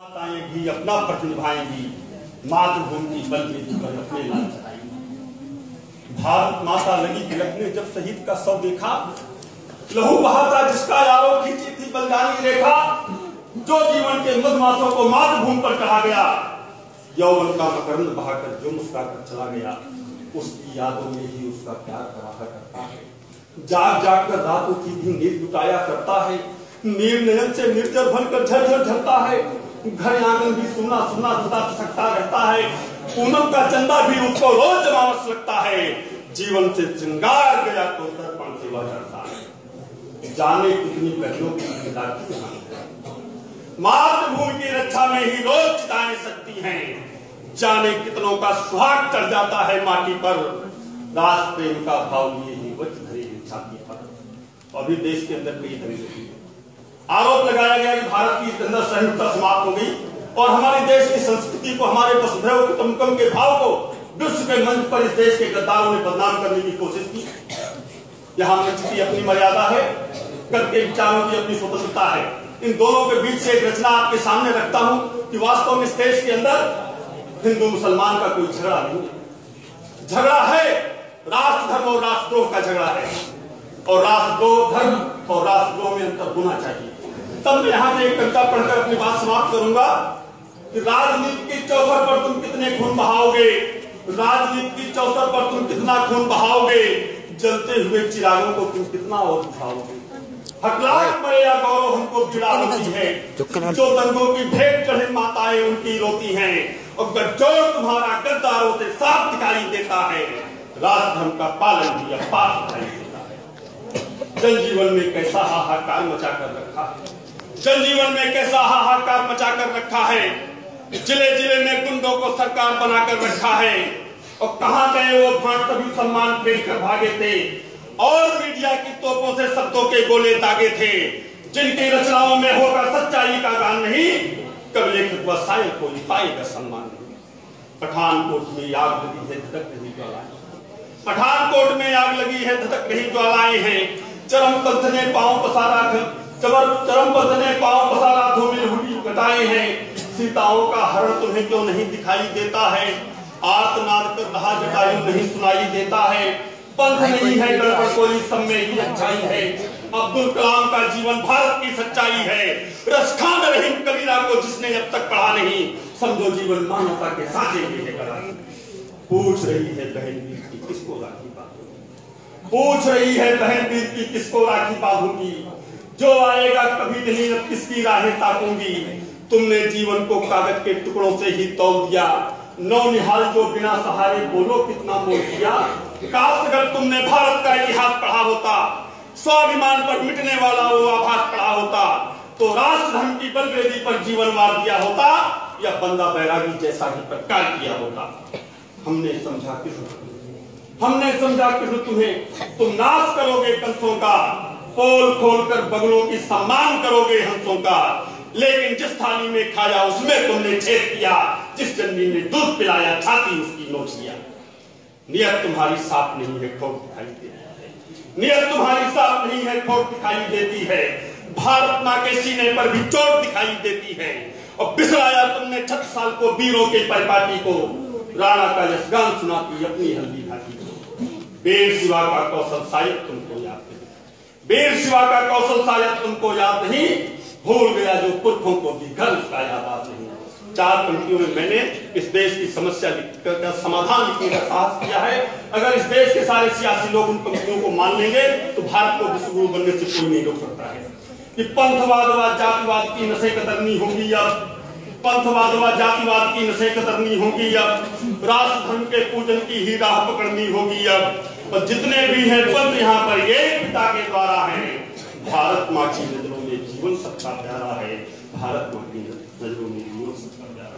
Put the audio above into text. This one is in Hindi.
माताएं भी अपना फर्ज निभाएंगी, मातृभूमि की बलवेदी पर अपने लाल चढ़ाएंगी। भारत माता लगी तिलकने जब शहीद का शव देखा, लहू बहा था जिसका यारों खींची थी बलिदानी रेखा। जो जीवन के मधुमासों को मातृभूमि पर चढ़ा गया, यौवन का मकरंद बहाकर जो मुस्कुराकर चला गया, उसकी यादों में ही उसका प्यार कराहा करता है। जाग जाग कर रातों की भी नींद लुटाया करता है, नीर नयन से निर्जर बनकर झरझर झरता है। घर आंगन भी सुना सुना सदा सकता रहता है, पूनम का चंदा भी उसको रोज जमावस लगता है। जीवन से श्रृंगार गया तो दर्पण से वह डरता है। जाने कितनी कड़ियों की मातृभूमि की रक्षा में ही रोज चिताएं सकती हैं। जाने कितनों का सुहाग चढ़ जाता है माटी पर, राष्ट्र प्रेम का भाव लिए ही वच धरे छाती पर। अभी देश के अंदर कई धरी आरोप लगाया गया कि भारत की अंदर सहिष्णुता समाप्त हो गई और हमारे देश की संस्कृति को, हमारे वसुधैव कुटुंबकम के भाव को विश्व के मंच पर इस देश के गद्दारों ने बदनाम करने की कोशिश की। यहाँ मंच की अपनी मर्यादा है, करके विचारों की अपनी स्वतंत्रता है। इन दोनों के बीच से एक रचना आपके सामने रखता हूं कि वास्तव में इस देश के अंदर हिंदू मुसलमान का कोई झगड़ा नहीं है। झगड़ा है राष्ट्र धर्म और राष्ट्रद्रोह का झगड़ा है, और राष्ट्रद्रोह धर्म और राष्ट्रद्रोह में अंतर होना चाहिए। तब मैं यहाँ से एक कविता पढ़कर अपनी बात समाप्त करूंगा कि राजनीति की चौसर पर तुम कितने खून बहाओगे, राजनीति की चौसर पर तुम कितना खून बहाओगे, जलते हुए चिरागों को तुम कितना और बुझाओगे। हकलाक मरे या गौरव हमको पीड़ा होती है, जो दंगों की भेंट चढ़े माताएं उनकी रोती हैं, और गठजोड़ तुम्हारा गद्दारों से साफ दिखाई देता है। राष्ट्र धर्म का पालन भी अब पाप दिखाई देता है। जनजीवन में कैसा हाहाकार मचा कर रखा है, जनजीवन में कैसा हाहाकार मचा कर रखा है। जिले जिले में गुंडों को सरकार बनाकर रखा है, और कहां गए वो भाट सभी सम्मान फेंक कर भागे थे, और मीडिया की तोपों से शब्दों के गोले दागे थे। जिनकी रचनाओं में होगा सच्चाई का गान नहीं, कब लेखक व शायर को पाएगा सम्मान नहीं। पठानकोट में आग लगी है धधक रही ज्वालाएं, पठानकोट में आग लगी है धधक रही ज्वालाएं हैं। चरमपंथ ने पांव पसारा चरमपंथ ने पांव पसारा धूमिल हुडी घटाए हैं। सीताओं का हरण तुम्हें क्यों नहीं दिखाई देता है, आर्तनाद कर रहा जटायु नहीं सुनाई देता है। पंथ नहीं है गड़बड़ कोई, सब में ही अच्छाई है। अब्दुल कलाम का जीवन भारत की सच्चाई है। रसखान रहीम कबीरा को जिसने अब तक पढ़ा नहीं, समझो जीवन मानवता के साझे में है कड़ा। पूछ रही है बहन वीर की किसको राखी बांधूंगी, पूछ रही है बहन वीर की किसको राखी बांधूंगी। जो आएगा कभी नहीं अब किसकी राहें ताकूंगी। तुमने जीवन को कागज के टुकड़ों से ही तौल दिया, नौनिहाल जो बिना सहारे बोलो कितना मोल दिया। काश अगर तुमने भारत का इतिहास पढ़ा होता, स्वाभिमान पर मिटने वाला वो आभास पढ़ा होता, तो राष्ट्र धर्म की बलवेदी पर जीवन वार दिया होता, या बंदा बैरागी जैसा ही प्रकार किया होता। हमने समझा कृष्ण तुम्हें, तुम नाश करोगे कंसों का, पोल खोलकर बगलों की सम्मान करोगे हंसों का। लेकिन जिस थाली में खाया उसमें तुमने छेद किया, जिस जननी ने दूध पिलाया छाती उसकी नोच लिया। नियत तुम्हारी साफ नहीं है ठोक दिखाई देती है, नियत तुम्हारी साफ नहीं है ठोक दिखाई देती है। भारत मां के सीने पर भी चोट दिखाई देती है, और बिसराया तुमने 36 साल को वीरों के परिपाटी को। राणा का यशगान सुनाती अपनी हल्दी घाटी को। बेर सिवा का कौशल शायद तुमको याद नहीं, बेर सिवा का कौशल शायद तुमको याद नहीं। भूल गया जो पुरखों को भी घर उसका याद नहीं। 4 पंक्तियों में मैंने इस देश की समस्या का समाधान लिखने का साहस किया है। अगर इस देश के सारे सियासी लोग उन पंक्तियों को मान लेंगे तो भारत को विश्वगुरु बनने से कोई नहीं रोक सकता है। कि पंथवाद व जातिवाद की नसें कतरनी होंगी अब, पंथवाद व जातिवाद की नसें कतरनी होंगी अब। राष्ट्र धर्म के पूजन की ही राह पकड़नी होगी अब। और जितने भी हैं पंथ यहाँ पर ये पिता के द्वारा है। भारत माँ की नजरों में जीवन सबका प्यारा है, भारत माँ की नजरों में जीवन सबका प्यारा है।